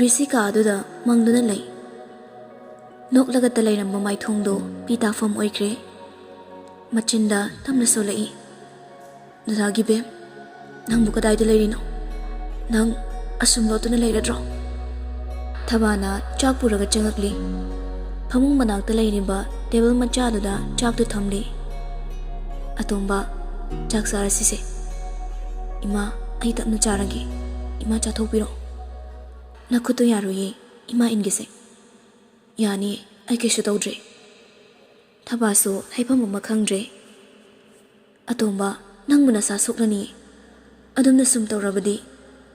ꯔꯤꯁꯤꯀꯥ ꯑꯗꯨꯗ ꯃꯪꯗꯨꯅ ꯂꯩ ꯅꯣꯛꯂꯒꯇ ꯂꯩꯔꯝꯕ ꯃꯥꯏꯊꯣꯡꯗꯣ ꯄꯤꯇꯥꯐꯝ ꯑꯣꯏꯈ꯭ꯔꯦ ꯃꯆꯤꯟꯗ ꯇꯝꯅ ꯁꯣꯜꯂꯛꯏ ꯗꯗꯥꯒꯤ ꯕꯦꯝ ꯅꯪꯕꯨ ꯀꯗꯥꯏꯗ ꯂꯩꯔꯤꯅꯣ ꯅꯪ ꯑꯁꯨꯝ ꯂꯣꯠꯇꯨꯅ ꯂꯩꯔꯗ꯭ꯔꯣ ꯊꯕꯥꯅ ꯆꯥꯛ ꯄꯨꯔꯒ ꯆꯪꯉꯛꯂꯤ ꯐꯃꯨꯡ ꯃꯅꯥꯛꯇ ꯂꯩꯔꯤꯕ ꯇꯦꯕꯜ ꯃꯆꯥꯗꯨꯗ ꯆꯥꯛꯇꯨ ꯊꯝꯂꯤ ꯑꯇꯣꯝꯕ ꯆꯥꯛ ꯆꯥꯔꯁꯤꯁꯦ ꯏꯃꯥ ꯑꯩ ꯇꯞꯅ ꯆꯥꯔꯒꯦ ꯏꯃꯥ ꯆꯥꯊꯣꯛꯄꯤꯔꯣ ꯅꯈꯨꯠꯇꯨ ꯌꯥꯔꯣꯏꯌꯦ ꯏꯃꯥ ꯏꯟꯒꯦꯁꯦ ꯌꯥꯅꯤ ꯑꯩ ꯀꯩꯁꯨ ꯇꯧꯗ꯭ꯔꯦ ꯊꯕꯥꯁꯨ ꯍꯥꯏꯐꯝ ꯑꯃ ꯈꯪꯗ꯭ꯔꯦ ꯑꯇꯣꯝꯕ ꯅꯪꯕꯨ ꯅꯁꯥ ꯁꯣꯛꯂꯅꯤ ꯑꯗꯨꯝꯅ ꯁꯨꯝ ꯇꯧꯔꯕꯗꯤ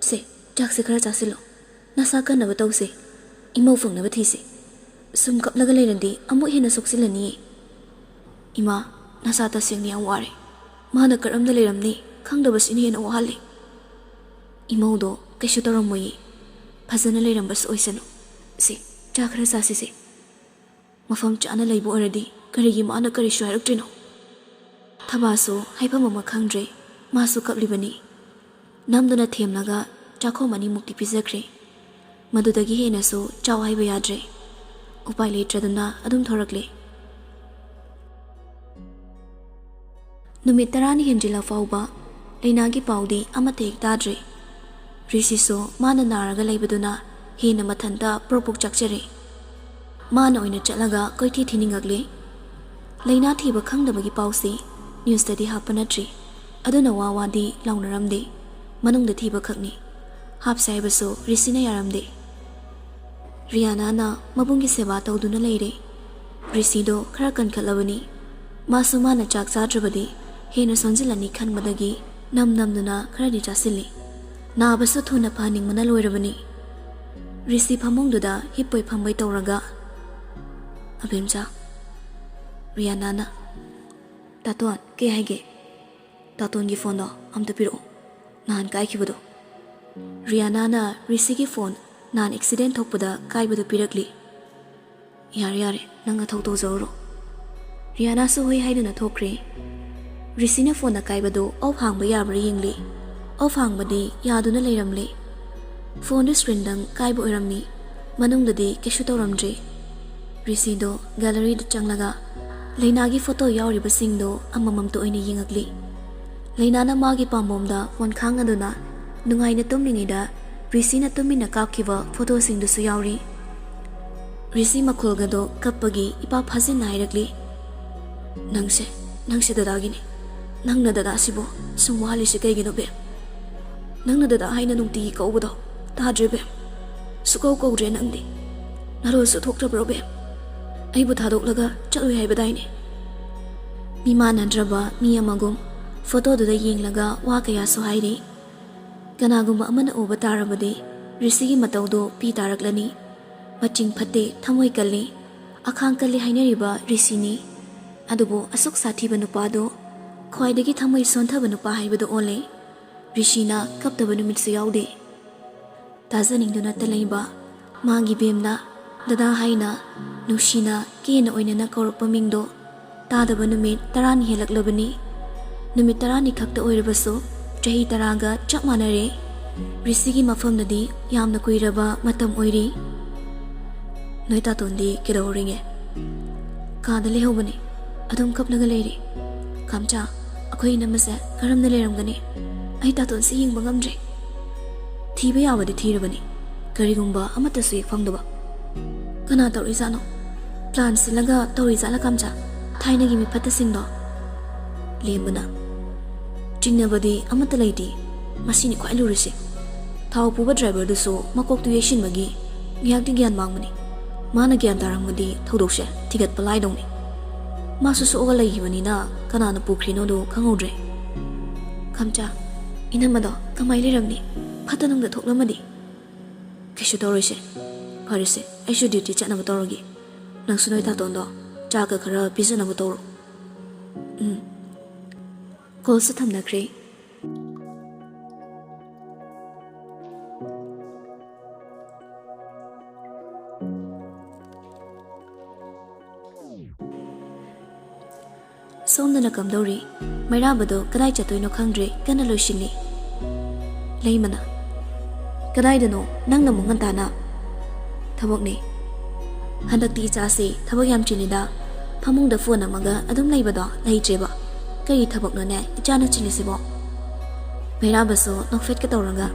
ꯁꯦ ꯆꯥꯛꯁꯦ ꯈꯔ ꯆꯥꯁꯤꯜꯂꯣ ꯅꯁꯥ ꯀꯟꯅꯕ ꯇꯧꯁꯦ ꯏꯃꯧ ꯐꯪꯅꯕ ꯊꯤꯁꯦ ꯁꯨꯝ ꯀꯞꯂꯒ ꯂꯩꯔꯗꯤ ꯑꯃꯨꯛ ꯍꯦꯟꯅ ꯁꯣꯛꯆꯤꯜꯂꯅꯤꯌꯦ ꯏꯃꯥ ꯅꯁꯥ ꯇꯁꯦꯡꯅ ꯌꯥꯝ ꯋꯥꯔꯦ ꯃꯥꯅ ꯀꯔꯝꯅ ꯂꯩꯔꯝꯅꯤ ꯈꯪꯗꯕꯁꯤꯅ ꯍꯦꯟꯅ ꯋꯥꯍꯜꯂꯤ ꯏꯃꯧꯗꯣ ꯀꯩꯁꯨ ꯇꯧꯔꯝꯃꯣꯏꯌꯦ ꯐꯖꯅ ꯂꯩꯔꯝꯕꯁꯨ ꯑꯣꯏꯁꯅꯨ ꯁꯤ ꯆꯥ ꯈꯔ ꯆꯥꯁꯤꯁꯦ ꯃꯐꯝ ꯆꯥꯅ ꯂꯩꯕ ꯑꯣꯏꯔꯗꯤ ꯀꯔꯤꯒꯤ ꯃꯥꯅ ꯀꯔꯤꯁꯨ ꯍꯥꯏꯔꯛꯇ꯭ꯔꯤꯅꯣ ꯊꯕꯥꯁꯨ ꯍꯥꯏꯐꯝ ꯑꯃ ꯈꯪꯗ꯭ꯔꯦ ꯃꯥꯁꯨ ꯀꯞꯂꯤꯕꯅꯤ ꯅꯝꯗꯨꯅ ꯊꯦꯝꯂꯒ ꯆꯥꯛꯈꯣꯝ ꯑꯅꯤꯃꯨꯛꯇꯤ ꯄꯤꯖꯈ꯭ꯔꯦ ꯃꯗꯨꯗꯒꯤ ꯍꯦꯟꯅꯁꯨ ꯆꯥꯎ ꯍꯥꯏꯕ ꯌꯥꯗ꯭ꯔꯦ ꯎꯄꯥꯏ ꯂꯩꯇ꯭ꯔꯗꯨꯅ ꯑꯗꯨꯝ ꯊꯣꯔꯛꯂꯦ ꯅꯨꯃꯤꯠ 10 ꯍꯦꯟꯖꯤꯜꯂ ꯐꯥꯎꯕ ꯂꯩꯅꯥꯒꯤ ꯄꯥꯎꯗꯤ ꯑꯃꯠꯇ ꯍꯦꯛ ꯇꯥꯗ꯭ꯔꯦ ꯔꯤꯁꯤꯁꯨ ꯃꯥꯅ ꯅꯥꯔꯒ ꯂꯩꯕꯗꯨꯅ ꯍꯦꯟꯅ ꯃꯊꯟꯇ ꯄ꯭ꯔꯣꯛ ꯆꯥꯛꯆꯔꯦ ꯃꯥꯅ ꯑꯣꯏꯅ ꯆꯠꯂꯒ ꯀꯣꯏꯊꯤ ꯊꯤꯅꯤꯡꯉꯛꯂꯦ ꯂꯩꯅꯥ ꯊꯤꯕ ꯈꯪꯗꯕꯒꯤ ꯄꯥꯎꯁꯤ ꯅ꯭ꯌꯨꯁꯇꯗꯤ ꯍꯥꯞꯄ ꯅꯠꯇ꯭ꯔꯤ ꯑꯗꯨꯅ ꯋꯥꯗꯤ ꯂꯥꯎꯅꯔꯝꯗꯦ ꯃꯅꯨꯡꯗ ꯊꯤꯕ ꯈꯛꯅꯤ ꯍꯥꯞꯁꯦ ꯍꯥꯏꯕꯁꯨ ꯔꯤꯁꯤꯅ ꯌꯥꯔꯝꯗꯦ ꯔꯤꯌꯥꯅꯥꯅ ꯃꯕꯨꯡꯒꯤ ꯁꯦꯕꯥ ꯇꯧꯗꯨꯅ ꯂꯩꯔꯦ ꯔꯤꯁꯤꯗꯣ ꯈꯔ ꯀꯟꯈꯠꯂꯕꯅꯤ ꯃꯥꯁꯨ ꯃꯥꯅ ꯆꯥꯛ ꯆꯥꯗ꯭ꯔꯕꯗꯤ ꯍꯦꯟꯅ ꯁꯣꯟꯖꯤꯜꯂꯅꯤ ꯈꯟꯕꯗꯒꯤ ꯅꯝꯗꯨꯅ ꯈꯔꯗꯤ ꯆꯥꯁꯤꯜꯂꯤ ꯅꯥꯕꯁꯨ ꯊꯨꯅ ꯐꯍꯟꯅꯤꯡꯕꯅ ꯂꯣꯏꯔꯕꯅꯤ ꯔꯤꯁꯤ ꯐꯃꯨꯡꯗꯨꯗ ꯍꯤꯞꯄꯣꯏ ꯐꯝꯕꯣꯏ ꯇꯧꯔꯒ ꯑꯕꯦꯝꯆꯥ ꯔꯤꯌꯥꯅꯥꯅ ꯇꯥꯇꯣꯟ ꯀꯩ ꯍꯥꯏꯒꯦ ꯇꯥꯇꯣꯟꯒꯤ ꯐꯣꯟꯗꯣ ꯑꯝꯇ ꯄꯤꯔꯛꯑꯣ ꯅꯍꯥꯟ ꯀꯥꯏꯈꯤꯕꯗꯣ ꯔꯤꯌꯥꯅꯥꯅ ꯔꯤꯁꯤꯒꯤ ꯐꯣꯟ ꯅꯍꯥꯟ ꯑꯦꯛꯁꯤꯗꯦꯟ ꯊꯣꯛꯄꯗ ꯀꯥꯏꯕꯗꯨ ꯄꯤꯔꯛꯂꯤ ꯌꯥꯔꯦ ꯅꯪ ꯊꯧ ꯇꯧꯖꯔꯨꯔꯣ ꯔꯤꯌꯥꯅꯥꯁꯨ ꯍꯣꯏ ꯍꯥꯏꯗꯨꯅ ꯊꯣꯛꯈ꯭ꯔꯦ ꯔꯤꯁꯤꯅ ꯐꯣꯟ ꯑꯀꯥꯏꯕꯗꯨ ꯑꯣꯐ ꯍꯥꯡꯕ ꯌꯥꯕ꯭ꯔꯥ ꯌꯦꯡꯂꯤ ꯑꯣꯐ ꯍꯥꯡꯕꯗꯤ ꯌꯥꯗꯨꯅ ꯂꯩꯔꯝꯂꯦ ꯐꯣꯟꯗꯨ ꯁ꯭ꯀ꯭ꯔꯤꯟꯗꯪ ꯀꯥꯏꯕ ꯑꯣꯏꯔꯝꯃꯤ ꯃꯅꯨꯡꯗꯗꯤ ꯀꯩꯁꯨ ꯇꯧꯔꯝꯗ꯭ꯔꯦ ꯔꯤꯁꯤꯗꯣ ꯒꯦꯂꯔꯤꯗ ꯆꯪꯂꯒ ꯂꯩꯅꯥꯒꯤ ꯐꯣꯇꯣ ꯌꯥꯎꯔꯤꯕꯁꯤꯡꯗꯣ ꯑꯃꯃꯝꯇ ꯑꯣꯏꯅ ꯌꯦꯡꯉꯛꯂꯤ ꯂꯩꯅꯥꯅ ꯃꯥꯒꯤ ꯄꯥꯝꯕꯣꯝꯗ ꯐꯣꯟ ꯈꯥꯡꯉꯗꯨꯅ ꯅꯨꯡꯉꯥꯏꯅ ꯇꯨꯝꯂꯤꯉꯩꯗ ꯔꯤꯁꯤꯅ ꯇꯨꯃꯤꯟꯅ ꯀꯥꯞꯈꯤꯕ ꯐꯣꯇꯣꯁꯤꯡꯗꯨꯁꯨ ꯌꯥꯎꯔꯤ ꯔꯤꯁꯤ ꯃꯈꯣꯜꯒꯗꯣ ꯀꯞꯄꯒꯤ ꯏꯄꯥ ꯐꯥꯖꯤꯟꯅ ꯍꯥꯏꯔꯛꯂꯤ ꯅꯪꯁꯦ ꯗꯗꯥꯒꯤꯅꯤ ꯅꯪꯅ ꯗꯗꯥꯁꯤꯕꯨ ꯁꯨꯝ ꯋꯥꯍꯜꯂꯤꯁꯤ ꯀꯩꯒꯤꯅꯣ ꯕꯦꯝ ꯅꯪꯅ ꯗꯗꯥ ꯍꯥꯏꯅ ꯅꯨꯡꯇꯤꯒꯤ ꯀꯧꯕꯗꯣ ꯇꯥꯗ꯭ꯔꯦ ꯕꯦꯝ ꯁꯨꯀꯧ ꯀꯧꯗ꯭ꯔꯦ ꯅꯪꯗꯤ ꯅꯔꯣꯜꯁꯨ ꯊꯣꯛꯇ꯭ꯔꯕ꯭ꯔꯣ ꯕꯦꯝ ꯑꯩꯕꯨ ꯊꯥꯗꯣꯛꯂꯒ ꯆꯠꯂꯣꯏ ꯍꯥꯏꯕꯗꯥꯏꯅꯦ ꯃꯤꯃꯥꯟꯅꯗ꯭ꯔꯕ ꯃꯤ ꯑꯃꯒꯨꯝ ꯐꯣꯇꯣꯗꯨꯗ ꯌꯦꯡꯂꯒ ꯋꯥ ꯀꯌꯥꯁꯨ ꯍꯥꯏꯔꯤ ꯀꯅꯥꯒꯨꯝꯕ ꯑꯃꯅ ꯎꯕ ꯇꯥꯔꯕꯗꯤ ꯔꯤꯁꯤꯒꯤ ꯃꯇꯧꯗꯣ ꯄꯤ ꯇꯥꯔꯛꯂꯅꯤ ꯃꯆꯤꯡ ꯐꯠꯇꯦ ꯊꯃꯣꯏ ꯀꯜꯂꯤ ꯑꯈꯥꯡ ꯀꯜꯂꯤ ꯍꯥꯏꯅꯔꯤꯕ ꯔꯤꯁꯤꯅꯤ ꯑꯗꯨꯕꯨ ꯑꯁꯨꯛ ꯁꯥꯊꯤꯕ ꯅꯨꯄꯥꯗꯣ ꯈ꯭ꯋꯥꯏꯗꯒꯤ ꯊꯃꯣꯏ ꯁꯣꯟꯊꯕ ꯅꯨꯄꯥ ꯍꯥꯏꯕꯗꯨ ꯑꯣꯜꯂꯦ ꯔꯤꯁꯤꯅ ꯀꯞꯇꯕ ꯅꯨꯃꯤꯠꯁꯨ ꯌꯥꯎꯗꯦ ꯇꯥꯖꯅꯤꯡꯗꯨꯅꯇ ꯂꯩꯕ ꯃꯥꯒꯤ ꯕꯦꯝꯅ ꯗꯗꯥ ꯍꯥꯏꯅ ꯅꯨꯡꯁꯤꯅ ꯀꯦꯅ ꯑꯣꯏꯅꯅ ꯀꯧꯔꯛꯄ ꯃꯤꯡꯗꯣ ꯇꯥꯗꯕ ꯅꯨꯃꯤꯠ 10 ꯍꯦꯜꯂꯛꯂꯕꯅꯤ ꯅꯨꯃꯤꯠ 10 ꯈꯛꯇ ꯑꯣꯏꯔꯕꯁꯨ ꯆꯍꯤ 10ꯒ ꯆꯞ ꯃꯥꯟꯅꯔꯦ ꯔꯤꯁꯤꯒꯤ ꯃꯐꯝꯗꯗꯤ ꯌꯥꯝꯅ ꯀꯨꯏꯔꯕ ꯃꯇꯝ ꯑꯣꯏꯔꯤ ꯅꯣꯏ ꯇꯥꯇꯣꯟꯗꯤ ꯀꯩꯗꯧꯔꯤꯉꯦ ꯀꯥꯗ ꯂꯩꯍꯧꯕꯅꯤ ꯑꯗꯨꯝ ꯀꯞꯂꯒ ꯂꯩꯔꯤ ꯀꯥꯝꯆꯥ ꯑꯩꯈꯣꯏ ꯏꯅꯝꯃꯁꯦ ꯀꯔꯝꯅ ꯂꯩꯔꯝꯒꯅꯤ ꯑꯩ ꯇꯥꯇꯣꯟꯁꯤ ꯌꯦꯡꯕ ꯉꯝꯗ꯭ꯔꯦ ꯊꯤꯕ ꯌꯥꯕꯗꯤ ꯊꯤꯔꯕꯅꯤ ꯀꯔꯤꯒꯨꯝꯕ ꯑꯃꯠꯇꯁꯨ ꯍꯦꯛ ꯐꯪꯗꯕ ꯀꯅꯥ ꯇꯧꯔꯤꯖꯥꯠꯅꯣ ꯄ꯭ꯂꯥꯟ ꯁꯤꯜꯂꯒ ꯇꯧꯔꯤꯖꯥꯠꯂ ꯀꯥꯝꯆꯥ ꯊꯥꯏꯅꯒꯤ ꯃꯤꯐꯠꯇꯁꯤꯡꯗꯣ ꯂꯦꯝꯕꯅ ꯆꯤꯡꯅꯕꯗꯤ ꯑꯃꯠꯇ ꯂꯩꯇꯦ ꯃꯁꯤꯅꯤ ꯈ꯭ꯋꯥꯏ ꯂꯨꯔꯤꯁꯤ ꯊꯥꯎ ꯄꯨꯕ ꯗ꯭ꯔꯥꯏꯚꯔꯗꯨꯁꯨ ꯃꯀꯣꯛꯇꯨ ꯌꯩꯁꯤꯟꯕꯒꯤ ꯉꯥꯏꯍꯥꯛꯇꯤ ꯒ꯭ꯌꯥꯟ ꯃꯥꯡꯕꯅꯤ ꯃꯥꯅ ꯒ꯭ꯌꯥꯟ ꯇꯥꯔꯝꯃꯗꯤ ꯊꯧꯗꯣꯛꯁꯦ ꯊꯤꯒꯠꯄ ꯂꯥꯏꯗꯧꯅꯤ ꯃꯥꯁꯨ ꯁꯣꯛꯑꯒ ꯂꯩꯈꯤꯕꯅꯤꯅ ꯀꯅꯥꯅ ꯄꯨꯈ꯭ꯔꯤꯅꯣꯗꯣ ꯈꯪꯍꯧꯗ꯭ꯔꯦ ꯀꯥꯝꯆꯥ ꯏꯅꯝꯃꯗꯣ ꯀꯃꯥꯏꯅ ꯂꯩꯔꯝꯅꯤ ꯐꯠꯇ ꯅꯨꯡꯗ ꯊꯣꯛꯂꯝꯃꯗꯤ ꯀꯩꯁꯨ ꯇꯧꯔꯣꯏꯁꯦ ꯐꯔꯦꯁꯦ ꯑꯩꯁꯨ ꯗ꯭ꯌꯨꯇꯤ ꯆꯠꯅꯕ ꯇꯧꯔꯒꯦ ꯅꯪꯁꯨ ꯅꯣꯏ ꯇꯥꯇꯣꯟꯗꯣ ꯆꯥꯛꯀ ꯈꯔ ꯄꯤꯖꯅꯕ ꯇꯧꯔꯣ ꯀꯣꯜꯁꯨ ꯊꯝꯅꯈ꯭ꯔꯦ ꯁꯣꯝꯗꯅ ꯀꯝꯗꯧꯔꯤ ꯃꯩꯔꯥꯕꯗꯣ ꯀꯗꯥꯏ ꯆꯠꯇꯣꯏꯅꯣ ꯈꯪꯗ꯭ꯔꯦ ꯀꯟꯅ ꯂꯣꯏꯁꯤꯜꯂꯤ ꯂꯩꯃꯅ ꯀꯗꯥꯏꯗꯅꯣ ꯅꯪꯅ ꯑꯃꯨꯛ ꯉꯟꯇꯥꯅ ꯊꯕꯛꯅꯤ ꯍꯟꯗꯛꯇꯤ ꯏꯆꯥꯁꯤ ꯊꯕꯛ ꯌꯥꯝ ꯆꯤꯜꯂꯤꯗ ꯐꯃꯨꯡꯗ ꯐꯣꯟ ꯑꯃꯒ ꯑꯗꯨꯝ ꯂꯩꯕꯗꯣ ꯂꯩꯇ꯭ꯔꯦꯕ ꯀꯔꯤ ꯊꯕꯛꯅꯣꯅꯦ ꯏꯆꯥꯅ ꯆꯤꯜꯂꯤꯁꯤꯕꯣ ꯃꯩꯔꯥꯕꯁꯨ ꯅꯣꯛꯐꯦꯠꯀ ꯇꯧꯔꯒ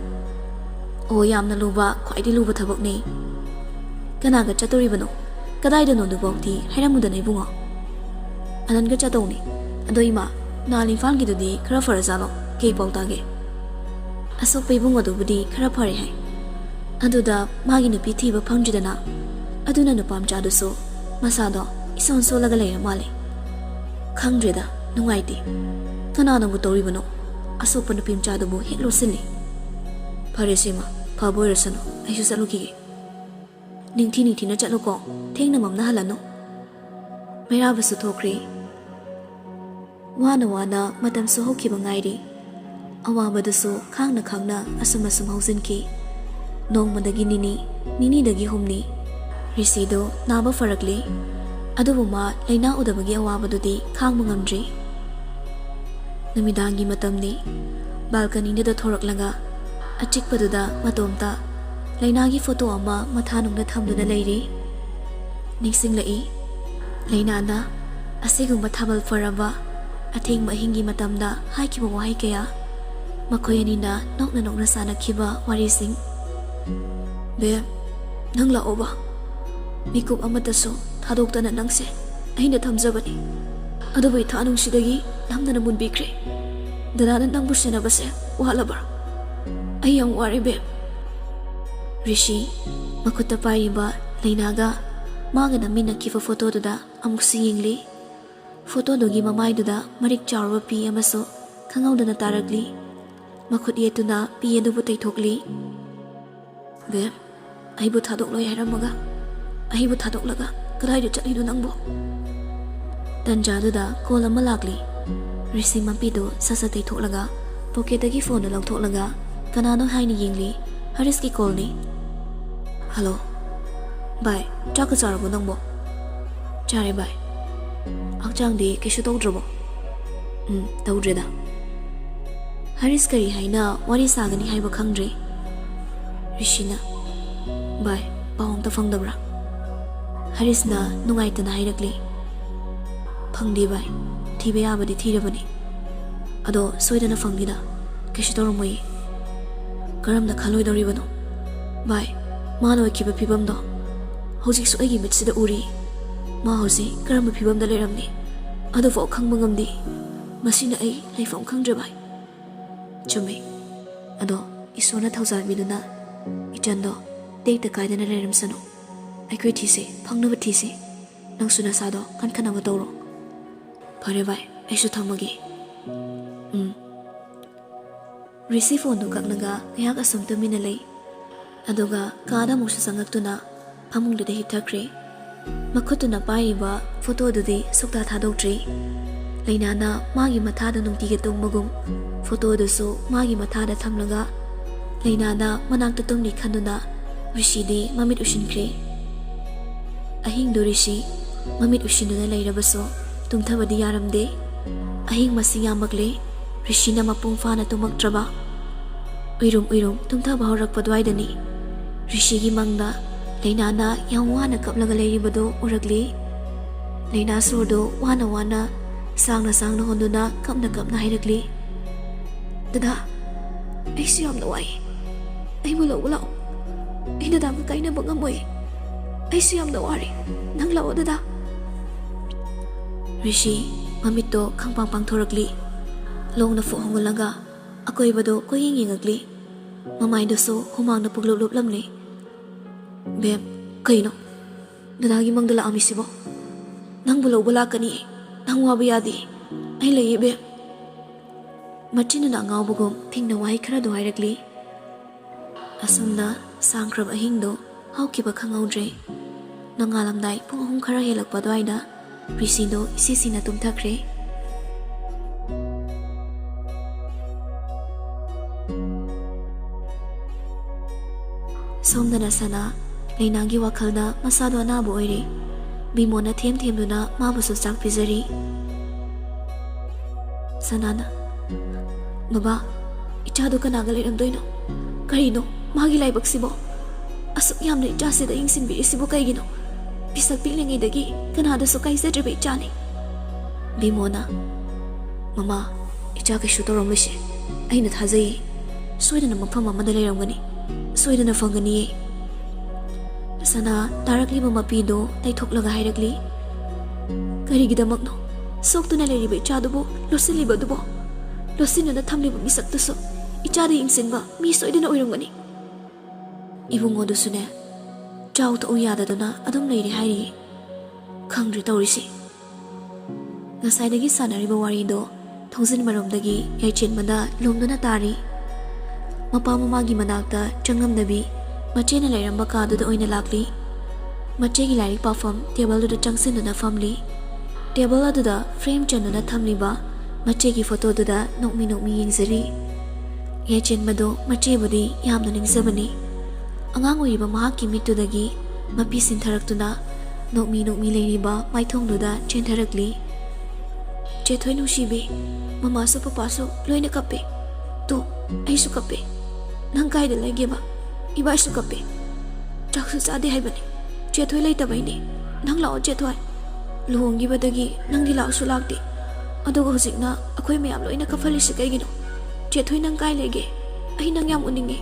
ꯑꯣ ꯌꯥꯝꯅ ꯂꯨꯕ ꯈ꯭ꯋꯥꯏꯗꯒꯤ ꯂꯨꯕ ꯊꯕꯛꯅꯤ ꯀꯅꯥꯒ ꯆꯠꯇꯣꯔꯤꯕꯅꯣ ꯀꯗꯥꯏꯗꯅꯣ ꯑꯗꯨꯐꯥꯎꯗꯤ ꯍꯥꯏꯔꯝꯃꯨꯗꯅ ꯏꯕꯨꯡꯉꯣ ꯑꯅꯟꯒ ꯆꯠꯇꯧꯅꯤ ꯑꯗꯣ ꯏꯃꯥ ꯅꯍꯥꯟ ꯏꯝꯐꯥꯜꯒꯤꯗꯨꯗꯤ ꯈꯔ ꯐꯔꯖꯥꯠꯂꯣ ꯀꯩ ꯄꯥꯎ ꯇꯥꯒꯦ ꯑꯁꯣꯛꯄ ꯏꯕꯨꯡꯉꯣꯗꯨꯕꯨꯗꯤ ꯈꯔ ꯐꯔꯦ ꯍꯥꯏ ꯑꯗꯨꯗ ꯃꯥꯒꯤ ꯅꯨꯄꯤ ꯊꯤꯕ ꯐꯪꯗ꯭ꯔꯤꯗꯅ ꯑꯗꯨꯅ ꯅꯨꯄꯥꯃꯆꯥꯗꯨꯁꯨ ꯃꯁꯥꯗꯣ ꯏꯁꯣꯟ ꯁꯣꯜꯂꯒ ꯂꯩꯔ ꯃꯥꯜꯂꯦ ꯈꯪꯗ꯭ꯔꯦꯗ ꯅꯨꯡꯉꯥꯏꯇꯦ ꯀꯅꯥꯅꯕꯨ ꯇꯧꯔꯤꯕꯅꯣ ꯑꯁꯣꯛꯄ ꯅꯨꯄꯤꯃꯆꯥꯗꯨꯕꯨ ꯍꯦꯛ ꯂꯣꯠꯁꯤꯜꯂꯤ ꯐꯔꯦ ꯁꯤꯃ ꯐꯕ ꯑꯣꯏꯔꯁꯅꯨ ꯑꯩꯁꯨ ꯆꯠꯂꯨꯈꯤꯒꯦ ꯅꯤꯡꯊꯤꯅ ꯆꯠꯂꯨꯀꯣ ꯊꯦꯡꯅ ꯃꯝꯅ ꯍꯜꯂꯅꯨ ꯃꯩꯔꯥꯕꯁꯨ ꯊꯣꯛꯈ꯭ꯔꯦ ꯋꯥꯅ ꯃꯇꯝꯁꯨ ꯍꯧꯈꯤꯕ ꯉꯥꯏꯔꯤ ꯑꯋꯥꯕꯗꯨꯁꯨ ꯈꯥꯡꯅ ꯑꯁꯨꯝ ꯍꯧꯖꯤꯟꯈꯤ ꯅꯣꯡꯃꯗꯒꯤ ꯅꯤꯅꯤꯗꯒꯤ ꯍꯨꯝꯅꯤ ꯔꯤꯁꯤꯗꯣ ꯅꯥꯕ ꯐꯔꯛꯂꯤ ꯑꯗꯨꯕꯨ ꯃꯥ ꯂꯩꯅꯥ ꯎꯗꯕꯒꯤ ꯑꯋꯥꯕꯗꯨꯗꯤ ꯈꯥꯡꯕ ꯉꯝꯗ꯭ꯔꯤ ꯅꯨꯃꯤꯗꯥꯡꯒꯤ ꯃꯇꯝꯅꯤ ꯕꯥꯜꯀꯅꯤꯗꯨꯗ ꯊꯣꯔꯛꯂꯒ ꯑꯆꯤꯛꯄꯗꯨꯗ ꯃꯇꯣꯝꯇ ꯂꯩꯅꯥꯒꯤ ꯐꯣꯇꯣ ꯑꯃ ꯃꯊꯥꯅꯨꯡꯗ ꯊꯝꯗꯨꯅ ꯂꯩꯔꯤ ꯅꯤꯡꯁꯤꯡꯂꯛꯏ ꯂꯩꯅꯥꯅ ꯑꯁꯤꯒꯨꯝꯕ ꯊꯥꯕꯜ ꯐꯔꯕ ꯑꯊꯦꯡꯕ ꯑꯍꯤꯡꯒꯤ ꯃꯇꯝꯗ ꯍꯥꯏꯈꯤꯕ ꯋꯥꯍꯩ ꯀꯌꯥ ꯃꯈꯣꯏ ꯑꯅꯤꯅ ꯅꯣꯛꯅ ꯁꯥꯟꯅꯈꯤꯕ ꯋꯥꯔꯤꯁꯤꯡ ꯕꯦꯝ ꯅꯪ ꯂꯥꯛꯑꯣꯕ ꯃꯤꯀꯨꯞ ꯑꯃꯠꯇꯁꯨ ꯊꯥꯗꯣꯛꯇꯅ ꯅꯪꯁꯦ ꯑꯩꯅ ꯊꯝꯖꯕꯅꯤ ꯑꯗꯨꯕꯨ ꯏꯊꯥ ꯅꯨꯡꯁꯤꯗꯒꯤ ꯅꯝꯗꯅ ꯃꯨꯟꯕꯤꯈ꯭ꯔꯦ ꯗꯗꯥꯅ ꯅꯪꯕꯨ ꯁꯦꯟꯅꯕꯁꯦ ꯋꯥꯠꯂꯕ꯭ꯔꯥ ꯑꯩ ꯌꯥꯝ ꯋꯥꯔꯦ ꯕꯦꯝ ꯔꯤꯁꯤ ꯃꯈꯨꯠꯇ ꯄꯥꯏꯔꯤꯕ ꯂꯩꯅꯥꯒ ꯃꯥꯒ ꯅꯝꯃꯤꯟꯅꯈꯤꯕ ꯐꯣꯇꯣꯗꯨꯗ ꯑꯃꯨꯛꯁꯨ ꯌꯦꯡꯂꯤ ꯐꯣꯇꯣꯗꯨꯒꯤ ꯃꯃꯥꯏꯗꯨꯗ ꯃꯔꯤꯛ ꯆꯥꯎꯔꯕ ꯄꯤ ꯑꯃꯁꯨ ꯈꯪꯍꯧꯗꯅ ꯇꯥꯔꯛꯂꯤ ꯃꯈꯨꯠ ꯌꯦꯠꯇꯨꯅ ꯄꯤ ꯑꯗꯨꯕꯨ ꯇꯩꯊꯣꯛꯂꯤ ꯕꯦꯝ ꯑꯩꯕꯨ ꯊꯥꯗꯣꯛꯂꯣꯏ ꯍꯥꯏꯔꯝꯃꯒ ꯑꯩꯕꯨ ꯊꯥꯗꯣꯛꯂꯒ ꯀꯗꯥꯏꯗ ꯆꯠꯂꯤꯅꯣ ꯅꯪꯕꯨ ꯇꯟꯖꯥꯗꯨꯗ ꯀꯣꯜ ꯑꯃ ꯂꯥꯛꯂꯤ ꯔꯤꯁꯤ ꯃꯄꯤꯗꯨ ꯁꯠ ꯇꯩꯊꯣꯛꯂꯒ ꯄꯣꯀꯦꯠꯇꯒꯤ ꯐꯣꯟꯗꯨ ꯂꯧꯊꯣꯛꯂꯒ ꯀꯅꯥꯅꯣ ꯍꯥꯏꯅ ꯌꯦꯡꯂꯤ ꯍꯔꯤꯁꯀꯤ ꯀꯣꯜꯅꯤ ꯍꯜꯂꯣ ꯚꯥꯏ ꯆꯥꯛꯀ ꯆꯥꯔꯕꯣ ꯅꯪꯕꯣ ꯆꯥꯔꯦ ꯚꯥꯏ ꯍꯛꯆꯥꯡꯗꯤ ꯀꯩꯁꯨ ꯇꯧꯗ꯭ꯔꯕꯣ ꯇꯧꯗ꯭ꯔꯦꯗ ꯍꯔꯤꯁ ꯀꯔꯤ ꯍꯥꯏꯅ ꯋꯥꯔꯤ ꯁꯥꯒꯅꯤ ꯍꯥꯏꯕ ꯈꯪꯗ꯭ꯔꯦ ꯔꯤꯁꯤꯅ ꯚꯥꯏ ꯄꯥꯎ ꯑꯝꯇ ꯐꯪꯗꯕ꯭ꯔꯥ ꯍꯔꯤꯁꯅ ꯅꯨꯡꯉꯥꯏꯇꯅ ꯍꯥꯏꯔꯛꯂꯤ ꯐꯪꯗꯦ ꯚꯥꯏ ꯊꯤꯕ ꯌꯥꯕꯗꯤ ꯊꯤꯔꯕꯅꯤ ꯑꯗꯣ ꯁꯣꯏꯗꯅ ꯐꯪꯅꯤꯗ ꯀꯩꯁꯨ ꯇꯧꯔꯝꯃꯣꯏꯌꯦ ꯀꯔꯝꯅ ꯈꯜꯂꯣꯏꯗꯧꯔꯤꯕꯅꯣ ꯚꯥꯏ ꯃꯥꯅ ꯑꯣꯏꯈꯤꯕ ꯐꯤꯕꯝꯗꯣ ꯍꯧꯖꯤꯛꯁꯨ ꯑꯩꯒꯤ ꯃꯤꯠꯁꯤꯗ ꯎꯔꯤ ꯃꯥ ꯍꯧꯖꯤꯛ ꯀꯔꯝꯕ ꯐꯤꯕꯝꯗ ꯂꯩꯔꯝꯅꯤ ꯑꯗꯨꯐꯥꯎ ꯈꯪꯕ ꯉꯝꯗꯦ ꯃꯁꯤꯅ ꯑꯩ ꯂꯩꯐꯝ ꯈꯪꯗ꯭ꯔꯦ ꯚꯥꯏ ꯆꯨꯝꯃꯤ ꯑꯗꯣ ꯏꯁꯣꯔꯅ ꯊꯧꯖꯥꯟꯕꯤꯗꯨꯅ ꯏꯆꯟꯗꯣ ꯇꯦꯛꯇ ꯀꯥꯏꯗꯅ ꯂꯩꯔꯝꯁꯅꯨ ꯑꯩꯈꯣꯏ ꯊꯤꯁꯤ ꯐꯪꯅꯕ ꯊꯤꯁꯤ ꯅꯪꯁꯨ ꯅꯁꯥꯗꯣ ꯀꯟꯈꯠꯅꯕ ꯇꯧꯔꯣ ꯐꯔꯦ ꯚꯥꯏ ꯑꯩꯁꯨ ꯊꯝꯃꯒꯦ ꯔꯤꯁꯤ ꯐꯣꯟꯗꯨ ꯀꯛꯂꯒ ꯉꯥꯏꯍꯥꯛ ꯑꯁꯨꯝ ꯇꯨꯃꯤꯟꯅ ꯂꯩ ꯑꯗꯨꯒ ꯀꯥꯗ ꯑꯃꯨꯛꯁꯨ ꯆꯪꯉꯛꯇꯨꯅ ꯐꯃꯨꯡꯗꯨꯗ ꯍꯤꯞꯊꯈ꯭ꯔꯦ ꯃꯈꯨꯠꯇꯨꯅ ꯄꯥꯏꯔꯤꯕ ꯐꯣꯇꯣꯗꯨꯗꯤ ꯁꯨꯛꯊꯥ ꯊꯥꯗꯣꯛꯇ꯭ꯔꯤ ꯂꯩꯅꯥꯅ ꯃꯥꯒꯤ ꯃꯊꯥꯗ ꯅꯨꯡꯇꯤꯒꯤ ꯇꯨꯝꯕꯒꯨꯝ ꯐꯣꯇꯣꯗꯨꯁꯨ ꯃꯥꯒꯤ ꯃꯊꯥꯗ ꯊꯝꯂꯒ ꯂꯩꯅꯥꯅ ꯃꯅꯥꯛꯇ ꯇꯨꯝꯂꯤ ꯈꯟꯗꯨꯅ ꯔꯤꯁꯤꯗꯤ ꯃꯃꯤꯠ ꯎꯏꯁꯤꯟꯈ꯭ꯔꯦ ꯑꯍꯤꯡꯗꯨ ꯔꯤꯁꯤ ꯃꯃꯤꯠ ꯎꯏꯁꯤꯟꯗꯨꯅ ꯂꯩꯔꯕꯁꯨ ꯇꯨꯝꯊꯕꯗꯤ ꯌꯥꯔꯝꯗꯦ ꯑꯍꯤꯡ ꯃꯁꯤꯡ ꯌꯥꯝꯃꯛꯂꯦ ꯔꯤꯁꯤꯅ ꯃꯄꯨꯡ ꯐꯥꯅ ꯇꯨꯝꯃꯛꯇ꯭ꯔꯕ ꯎꯏꯔꯨꯝ ꯇꯨꯝꯊꯕ ꯍꯧꯔꯛꯄ ꯑꯗꯨꯋꯥꯏꯗꯅꯤ ꯔꯤꯁꯤꯒꯤ ꯃꯪꯗ ꯂꯩꯅꯥꯅ ꯌꯥꯝ ꯋꯥꯅ ꯀꯞꯂꯒ ꯂꯩꯔꯤꯕꯗꯨ ꯎꯔꯛꯂꯤ ꯂꯩꯅꯥ ꯁꯣꯔꯗꯨ ꯋꯥꯅ ꯁꯥꯡꯅ ꯍꯣꯟꯗꯨꯅ ꯀꯞꯅ ꯍꯥꯏꯔꯛꯂꯤ ꯗꯗꯥ ꯑꯩꯁꯨ ꯌꯥꯝꯅ ꯋꯥꯏ ꯑꯩꯕꯨ ꯂꯧꯕ ꯂꯥꯛꯑꯣ ꯑꯩ ꯗꯗꯥꯕꯨ ꯀꯥꯏꯅꯕ ꯉꯝꯃꯣꯏ ꯑꯩꯁꯨ ꯌꯥꯝꯅ ꯋꯥꯔꯦ ꯅꯪ ꯂꯥꯛꯑꯣ ꯗꯗꯥ ꯔꯤꯁꯤ ꯃꯃꯤꯠꯇꯣ ꯈꯪꯄꯥꯡ ꯄꯥꯡꯊꯣꯔꯛꯂꯤ ꯂꯣꯡꯅ ꯐꯨꯛ ꯍꯣꯡꯒꯠꯂꯒ ꯑꯀꯣꯏꯕꯗꯣ ꯀꯣꯏꯌꯦꯡ ꯌꯦꯡꯉꯛꯂꯤ ꯃꯃꯥꯏꯗꯨꯁꯨ ꯍꯨꯃꯥꯡꯅ ꯄꯨꯡꯂꯨꯞ ꯂꯨꯞꯂꯝꯂꯤ ꯕꯦꯝ ꯀꯩꯅꯣ ꯗꯗꯥꯒꯤ ꯃꯪꯗ ꯂꯥꯛꯑꯝꯃꯤꯁꯤꯕꯣ ꯅꯪꯕꯨ ꯂꯧꯕ ꯂꯥꯛꯀꯅꯤ ꯅꯪ ꯋꯥꯕ ꯌꯥꯗꯦ ꯑꯩ ꯂꯩꯌꯦ ꯕꯦꯝ ꯃꯆꯤꯟꯅ ꯑꯉꯥꯎꯕꯒꯨꯝ ꯐꯤꯡꯅ ꯋꯥꯍꯩ ꯈꯔꯗꯣ ꯍꯥꯏꯔꯛꯂꯤ ꯑꯁꯨꯝꯅ ꯁꯥꯡꯈ꯭ꯔꯕ ꯑꯍꯤꯡꯗꯣ ꯍꯧꯈꯤꯕ ꯈꯪꯍꯧꯗ꯭ꯔꯦ ꯅꯣꯡꯉꯥꯜꯂꯝꯗꯥꯏ ꯄꯨꯡ 3 ꯈꯔ ꯍꯦꯜꯂꯛꯄ ꯑꯗꯨꯋꯥꯏꯗ ꯔꯤꯁꯤꯗꯣ ꯏꯁꯤꯁꯤꯅ ꯇꯨꯝꯊꯈ꯭ꯔꯦ ꯁꯣꯝꯗꯅ ꯁꯅꯥ ꯂꯩꯅꯥꯒꯤ ꯋꯥꯈꯜꯗ ꯃꯁꯥꯗꯣ ꯑꯅꯥꯕ ꯑꯣꯏꯔꯦ ꯕꯤꯃꯣꯅ ꯊꯦꯝꯗꯨꯅ ꯃꯥꯕꯨꯁꯨ ꯆꯥꯛ ꯄꯤꯖꯔꯤ ꯁꯅꯥꯅ ꯕꯕꯥ ꯏꯆꯥꯗꯣ ꯀꯅꯥꯒ ꯂꯩꯔꯝꯗꯣꯏꯅꯣ ꯀꯔꯤꯅꯣ ꯃꯥꯒꯤ ꯂꯥꯏꯕꯛꯁꯤꯕꯣ asuk yamna ichasida yingsinbirisibu kaigino pisak piklingidagi kanadasu kaizadriba ichani. Bimona, mama, icha kaishu tawramlishi aina thajai soidana mafam amada leiramgani soidana fangani. Sana tarakliba mapido taithoklaga hairagli karigidamakno soktuna leiriba ichadubu losilibadubo losinana thamliba misaktusu ichada yingsinba mi soidana oiramgani. Ibungodusune chau ta uyadaduna adum leiri hairi khangri tawrisi. Ngasaidagi sanariba warido thongsin maromdagi yaichenmada lomduna tari. Mapa mamagi manakta changamnabi machena leiramba kaduda oina lakli. Machegi lairik pafam table duda changsinuna famli. Table aduda frame chanuna thamliba machegi photo duda nokmi yingzari. Yaichenmado machebudi yamna ningzabani. Angang oiriba mahakki mitudagi mapi sintharakuna nokmi leiriba maithongduda chentharakli. Chethoi nungsibi mama su papa su loina kappe to aisu kappe nang kaida legeba iba su kappe chaksu chade haibani chethoi leitabaini nang lao chethoi luhongibadagi nangdi lao su lakti adugo hojikna akhoi mayam loina kafalisi kaigino chethoi nang kai lege ai nang yam uninge.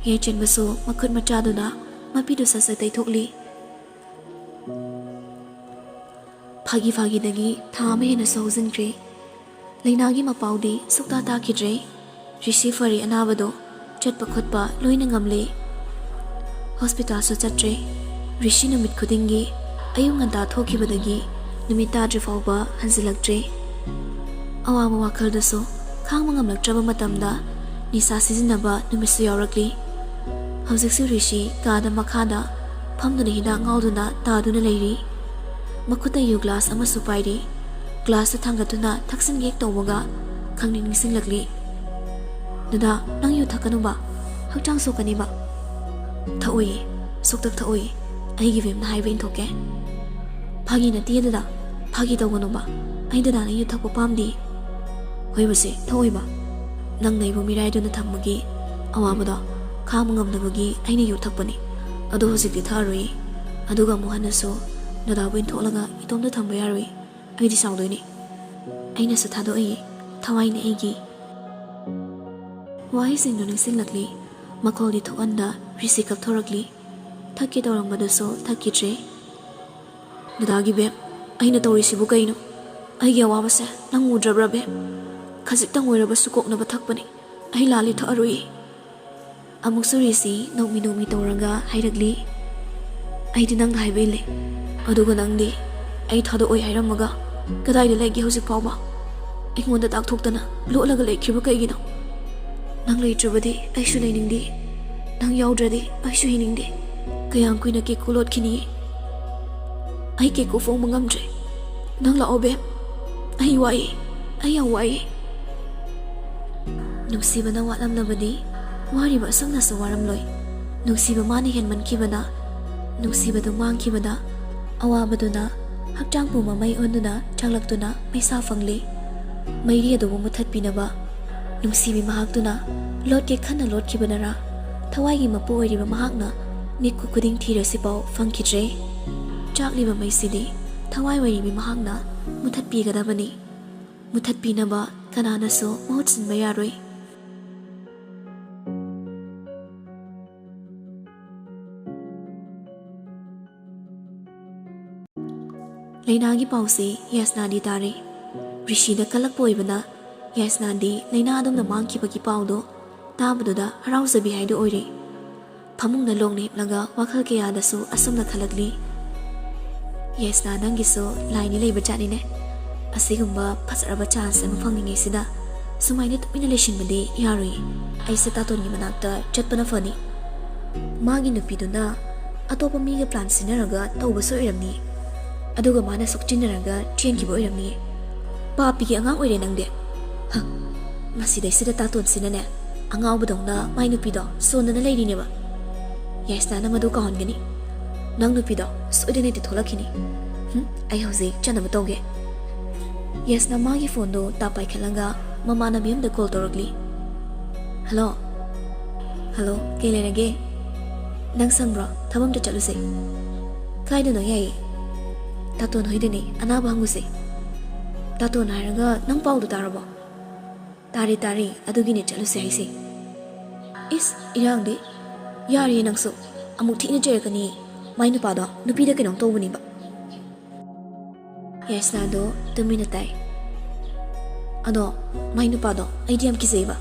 Yechen baso makhut machaduna mapidu sasatai thokli. Phagi dagi thame hena sojingre leinagi mapaudi sukta ta khidre rishi fari anabado chatpa khotpa loina ngamle hospital so chatre rishi numit khudingi ayung anta thokibadagi numita drifauba hanzilaktre awama wakal daso khangma ngamlaktraba matamda nisa sizinaba numisu yaurakli. Hausiksu rishi kada makhada phamduna hida ngauduna taduna leiri. Makuta yu glass ama supairi glass thangatuna thaksin gek tawbaga khangni ningsinglakli. Dada nang yu thakanu ba hakchang sokani ba thaoi soktak thaoi aigi vem na haibe inthoke phagi na tie dada phagi tawganu ba ai dada na yu thakpa pamdi hoi base thaoi ba nang naibo mirai duna thammagi awabada kham ngamdabagi aina yu thakpani adu hojikti tharoi aduga mohanaso Nada win tholaga itomda thamba yaroi aidi saudoi aina sa thado ai thawai ne aigi wai sing no ningsinglakli makholi thokanda risi kap thorakli thakki tawrambada so thakki tre nada gi be aina tawri sibu kaino aigi awa se nang udrabra be khajik tang oiraba su kokna ba thakpani ai lali tharoi amuk surisi nokmi tawraga hairagli aidi nang haibele aduga nangdi ai thado oi hairamaga kadai de legi hojik pawba ingonda tak thoktana lolaga lekhibu kaigino nang leitrabadi ai su leiningdi nang yaudradi ai su hiningdi kayang kuina ke kulot khini ai ke ko fong mangamdre nang la obe ai wai nungsiba na walam nabadi wariba sangna sawaram loi nungsiba mani hen man kibana nungsiba du mang kibada awabaduna hakchang pu mamai onduna changlaktuna paisa fangli mairi adubu muthat pinaba nungsibi mahaktuna lotke khanna lotki banara thawai gi mapu oiriba mahakna mikku kuding thirasi pau fangkidre chakliba maisidi thawai oiribi mahakna muthat pi gadabani muthat pinaba kanana so mohut sin bayaroi. Lainagi pausi yasnadi tare rishi da kalak poibana yasnadi laina adum na mangki bagi paudo tabuda harauzabi haidu oire phamung na longne laga wakhal ke yada so asumna khalagli yasna nangi so laini leiba chani ne asigumba phasaraba chance am phangni sida sumaini tupina leshin bade yaroi aisa taton ni manakta chatpana fani magi nupiduna atopa miga plan sinaraga tawba so iramni aduga mana sokchinaraga train ki boiramni papi ki angang oire nangde ha masi dai sida taton sinane angaw badongna mai nupido sonana leiri neba yasna na madu ka hongani nang nupido soidene te tholakhini ai hauze chana batoge yasna magi phone do tapai khalanga mama na miyam da call torokli hello kelerage ꯅꯪ ꯁꯪꯕ꯭ꯔꯣ ꯊꯕꯛꯇ ꯆꯠꯂꯨꯁꯦ ꯀꯥꯏꯗꯅꯣ ꯌꯥꯏꯌꯦ ꯇꯥꯇꯣꯟ ꯍꯣꯏꯗꯅꯦ ꯑꯅꯥꯕ ꯍꯪꯉꯨꯁꯦ ꯇꯥꯇꯣꯟ ꯍꯥꯏꯔꯒ ꯅꯪ ꯄꯥꯎꯗꯨ ꯇꯥꯔꯕꯣ ꯇꯥꯔꯦ ꯑꯗꯨꯒꯤꯅꯦ ꯆꯠꯂꯨꯁꯦ ꯍꯥꯏꯁꯦ ꯏꯁ ꯏꯔꯥꯡꯗꯤ ꯌꯥꯔꯦ ꯅꯪꯁꯨ ꯑꯃꯨꯛ ꯊꯤꯅ ꯆꯩꯔꯛꯀꯅꯤ ꯃꯥꯏ ꯅꯨꯄꯥꯗꯣ ꯅꯨꯄꯤꯗ ꯀꯩꯅꯣꯝ ꯇꯧꯕꯅꯦꯕ ꯌꯥꯏꯁꯅꯥꯗꯣ ꯇꯨꯃꯤꯟꯅ ꯇꯥꯏ ꯑꯗꯣ ꯃꯥꯏ ꯅꯨꯄꯥꯗꯣ ꯑꯩꯗꯤ ꯌꯥꯝ ꯀꯤꯖꯩꯕ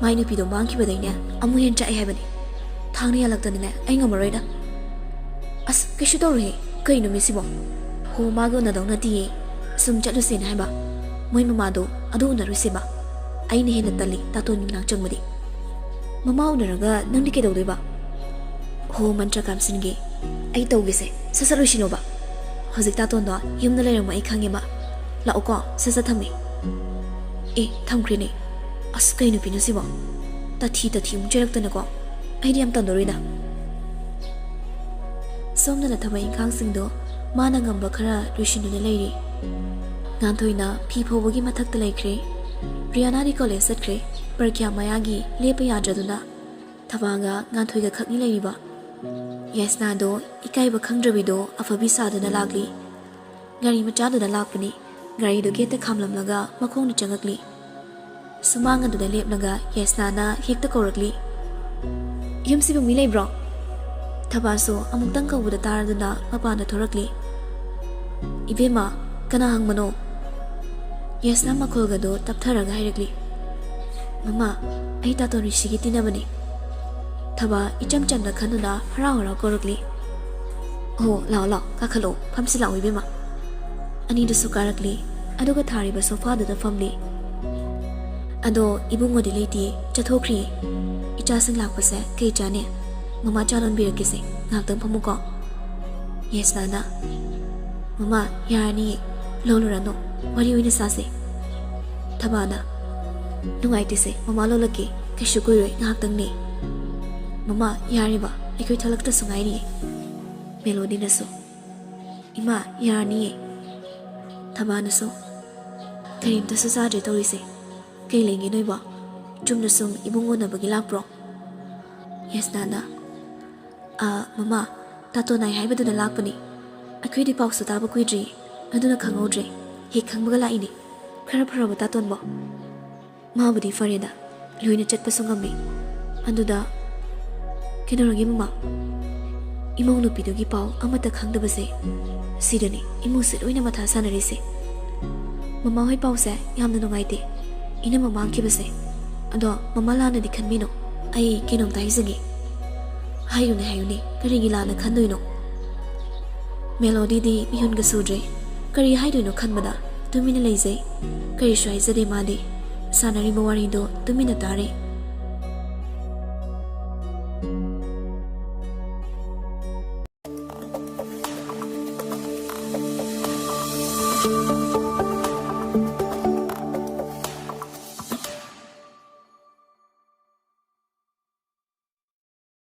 ꯃꯥꯏ ꯅꯨꯄꯤꯗꯣ ꯃꯥꯡꯈꯤꯕꯗꯩꯅꯦ ꯑꯃꯨꯛ ꯍꯦꯟꯅ ꯆꯥꯛꯑꯦ ꯍꯥꯏꯕꯅꯤ ꯊꯥꯡꯅ ꯌꯥꯜꯂꯛꯇꯅꯅꯦ ꯑꯩ ꯉꯝꯃꯔꯣꯏꯗ ꯑꯁ ꯀꯩꯁꯨ ꯇꯧꯔꯣꯏꯍꯦ ꯀꯩ ꯅꯨꯃꯤꯠꯁꯤꯕꯣ ꯍꯣ ꯃꯥꯒ ꯎꯅꯗꯧ ꯅꯠꯇꯤꯌꯦ ꯁꯨꯝ ꯆꯠꯂꯨꯁꯦꯅ ꯍꯥꯏꯕ ꯃꯣꯏ ꯃꯃꯥꯗꯣ ꯑꯗꯨ ꯎꯅꯔꯨꯁꯦꯕ ꯑꯩꯅ ꯍꯦꯟꯅ ꯇꯜꯂꯤ ꯇꯥꯇꯣꯟꯒꯤ ꯃꯅꯥꯛ ꯆꯪꯕꯗꯤ ꯃꯃꯥ ꯎꯅꯔꯒ ꯅꯪꯗꯤ ꯀꯩꯗꯧꯗꯣꯏꯕ ꯍꯣ ꯃꯟꯇ꯭ꯔ ꯀꯥꯝꯁꯤꯟꯒꯦ ꯑꯩ ꯇꯧꯒꯦꯁꯦ ꯁꯠ ꯁꯠ ꯂꯣꯏꯁꯤꯜꯂꯣꯕ ꯍꯧꯖꯤꯛ ꯇꯥꯇꯣꯟꯗꯣ ꯌꯨꯝꯗ ꯂꯩꯔꯝꯃꯣ ꯑꯩ ꯈꯪꯉꯦꯕ ꯂꯥꯛꯑꯣꯀꯣ ꯁꯠ ꯁꯠ ꯊꯝꯃꯦ ꯑꯦ ꯊꯝꯈ꯭ꯔꯦꯅꯦ ꯑꯁ ꯀꯩ ꯅꯨꯄꯤꯅꯣ ꯁꯤꯕꯣ ꯇꯊꯤ ꯑꯃꯨꯛ ꯆꯩꯔꯛꯇꯅꯀꯣ ꯑꯩꯗꯤ ꯌꯥꯝ ꯇꯟꯗꯣꯔꯤꯗ ꯁꯣꯝꯗꯅ ꯊꯕꯛ ꯏꯪꯈꯥꯡꯁꯤꯡꯗꯣ ꯃꯥꯅ ꯉꯝꯕ ꯈꯔ ꯂꯣꯏꯁꯤꯟꯗꯨꯅ ꯂꯩꯔꯤ ꯉꯥꯟꯊꯣꯏꯅ ꯐꯤ ꯐꯧꯕꯒꯤ ꯃꯊꯛꯇ ꯂꯩꯈ꯭ꯔꯦ ꯄ꯭ꯔꯤꯌꯥꯅꯥꯗꯤ ꯀꯣꯂꯦꯖ ꯆꯠꯈ꯭ꯔꯦ ꯄꯔꯈ꯭ꯌꯥ ꯃꯌꯥꯒꯤ ꯂꯦꯞꯄ ꯌꯥꯗ꯭ꯔꯗꯨꯅ ꯊꯕꯥꯒ ꯉꯥꯟꯊꯣꯏꯒ ꯈꯛꯅꯤ ꯂꯩꯔꯤꯕ ꯌꯥꯏꯁꯅꯥꯗꯣ ꯏꯀꯥꯏꯕ ꯈꯪꯗ꯭ꯔꯕꯤꯗꯣ ꯑꯐꯕꯤ ꯁꯥꯗꯨꯅ ꯂꯥꯛꯂꯤ ꯒꯥꯔꯤ ꯃꯆꯥꯗꯨꯗ ꯂꯥꯛꯄꯅꯤ ꯒꯥꯔꯤꯗꯨ ꯒꯦꯠꯇ ꯈꯥꯝꯂꯝꯂꯒ ꯃꯈꯣꯡꯗ ꯆꯪꯉꯛꯂꯤ ꯁꯨꯃꯥꯡ ꯑꯗꯨꯗ ꯂꯦꯞꯂꯒ ꯌꯥꯏꯁꯅꯥꯅ ꯍꯦꯛꯇ ꯀꯧꯔꯛꯂꯤ ꯌꯨꯝꯁꯤꯕꯨ ꯃꯤ ꯂꯩꯕ꯭ꯔꯣ ꯊꯕꯥꯁꯨ ꯑꯃꯨꯛꯇꯪ ꯀꯧꯕꯗ ꯇꯥꯔꯗꯨꯅ ꯃꯄꯥꯟꯗ ꯊꯣꯔꯛꯂꯤ ꯏꯕꯦꯝꯃ ꯀꯅꯥ ꯍꯪꯕꯅꯣ ꯌꯥꯏꯁꯅꯥ ꯃꯈꯣꯜꯒꯗꯣ ꯇꯞꯊꯔꯒ ꯍꯥꯏꯔꯛꯂꯤ ꯃꯃꯥ ꯑꯩ ꯇꯥꯇꯣꯟ ꯔꯤꯁꯤꯒꯤ ꯇꯤꯟꯅꯕꯅꯤ ꯊꯕꯥ ꯏꯆꯝ ꯆꯝꯅ ꯈꯟꯗꯨꯅ ꯍꯔꯥꯎ ꯀꯧꯔꯛꯂꯤ ꯑꯣ ꯂꯥꯛꯑꯣ ꯀꯥꯈꯠꯂꯣ ꯐꯝꯁꯤ ꯂꯥꯛꯑꯣ ꯏꯕꯦꯝꯃ ꯑꯅꯤꯗꯨꯁꯨ ꯀꯥꯔꯛꯂꯤ ꯑꯗꯨꯒ ꯊꯥꯔꯤꯕ ꯁꯣꯐꯥꯗꯨꯗ ꯐꯝꯂꯤ ꯑꯗꯣ ꯏꯕꯨꯡꯉꯣꯗꯤ ꯂꯩꯇꯦ ꯆꯠꯊꯣꯛꯈ꯭ꯔꯤꯌꯦ ꯏꯆꯥꯁꯤꯡ ꯂꯥꯛꯄꯁꯦ ꯀꯩ ꯆꯥꯅꯤ ꯃꯃꯥ ꯆꯥ ꯂꯣꯟꯕꯤꯔꯛꯀꯦꯁꯦ ꯉꯥꯏꯍꯥꯛꯇꯪ ꯐꯝꯃꯨꯀꯣ ꯌꯥꯏꯁꯅꯥꯅ ꯃꯃꯥ ꯌꯥꯔꯅꯤꯌꯦ ꯂꯣꯜꯂꯨꯔꯅꯨ ꯋꯥꯔꯤ ꯑꯣꯏꯅ ꯁꯥꯁꯦ ꯊꯕꯥꯅ ꯅꯨꯡꯉꯥꯏꯇꯦꯁꯦ ꯃꯃꯥ ꯂꯣꯜꯂꯛꯀꯦ ꯀꯩꯁꯨ ꯀꯨꯏꯔꯣꯏ ꯉꯥꯏꯍꯥꯛꯇꯪꯅꯦ ꯃꯃꯥ ꯌꯥꯔꯤꯕ ꯑꯩꯈꯣꯏ ꯊꯣꯛꯂꯛꯇꯁꯨ ꯉꯥꯏꯔꯤꯌꯦ ꯃꯦꯂꯣꯗꯤꯅꯁꯨ ꯏꯃꯥ ꯌꯥꯔꯅꯤꯌꯦ ꯊꯕꯥꯅꯁꯨ ꯀꯔꯤꯝꯇꯁꯨ ꯆꯥꯗ꯭ꯔꯦ ꯇꯧꯔꯤꯁꯦ ꯀꯩ ꯂꯩꯒꯦ ꯅꯣꯏꯕꯣ ꯆꯨꯝꯅ ꯁꯨꯝ ꯏꯕꯨꯡ ꯎꯅꯕꯒꯤ ꯂꯥꯛꯄ꯭ꯔꯣ ꯌꯥꯏꯁꯅꯥꯅ ꯃꯃꯥ ꯇꯥꯇꯣꯟ ꯅꯥꯏ ꯍꯥꯏꯕꯗꯨꯗ ꯂꯥꯛꯄꯅꯤ ꯑꯩꯈꯣꯏꯗꯤ ꯄꯥꯎꯁꯨ ꯇꯥꯕ ꯀꯨꯏꯗ꯭ꯔꯤ ꯑꯗꯨꯅ ꯈꯪꯍꯧꯗ꯭ꯔꯦ ꯍꯦꯛ ꯈꯪꯕꯒ ꯂꯥꯛꯏꯅꯤ ꯈꯔ ꯐꯔꯕ ꯇꯥꯇꯣꯟꯕꯣ ꯃꯥꯕꯨꯗꯤ ꯐꯔꯦꯗ ꯂꯣꯏꯅ ꯆꯠꯄꯁꯨ ꯉꯝꯃꯤ ꯑꯗꯨꯗ ꯀꯩꯗꯧꯔꯒꯦ ꯃꯃꯥ ꯏꯃꯧ ꯅꯨꯄꯤꯗꯨꯒꯤ ꯄꯥꯎ ꯑꯃꯠꯇ ꯈꯪꯗꯕꯁꯦ ꯁꯤꯗꯅꯤ ꯏꯃꯨꯡꯁꯦ ꯂꯣꯏꯅ ꯃꯊꯥ ꯁꯥꯟꯅꯔꯤꯁꯦ ꯃꯃꯥ ꯍꯣꯏ ꯄꯥꯎꯁꯦ ꯌꯥꯝꯅ ꯅꯨꯡꯉꯥꯏꯇꯦ ꯏꯅꯝꯃ ꯃꯥꯡꯈꯤꯕꯁꯦ ꯑꯗꯣ ꯃꯃꯥ ꯂꯥꯟꯅꯗꯤ ꯈꯟꯕꯤꯅꯣ ꯑꯩ ꯀꯩꯅꯣꯝꯇ ꯍꯥꯏꯖꯒꯦ ꯍꯥꯏꯌꯨꯅꯦ ꯀꯔꯤꯒꯤ ꯂꯥꯟꯅ ꯈꯟꯗꯣꯏꯅꯣ ꯃꯦꯂꯣꯗꯤꯗꯤ ꯃꯤꯍꯨꯟꯒ ꯁꯨꯗ꯭ꯔꯦ ꯀꯔꯤ ꯍꯥꯏꯗꯣꯏꯅꯣ ꯈꯟꯕꯗ ꯇꯨꯃꯤꯟꯅ ꯂꯩꯖꯩ ꯀꯔꯤꯁꯨ ꯍꯥꯏꯖꯗꯦ ꯃꯥꯗꯤ ꯁꯥꯟꯅꯔꯤꯕ ꯋꯥꯔꯤꯗꯣ ꯇꯨꯃꯤꯟꯅ ꯇꯥꯔꯦ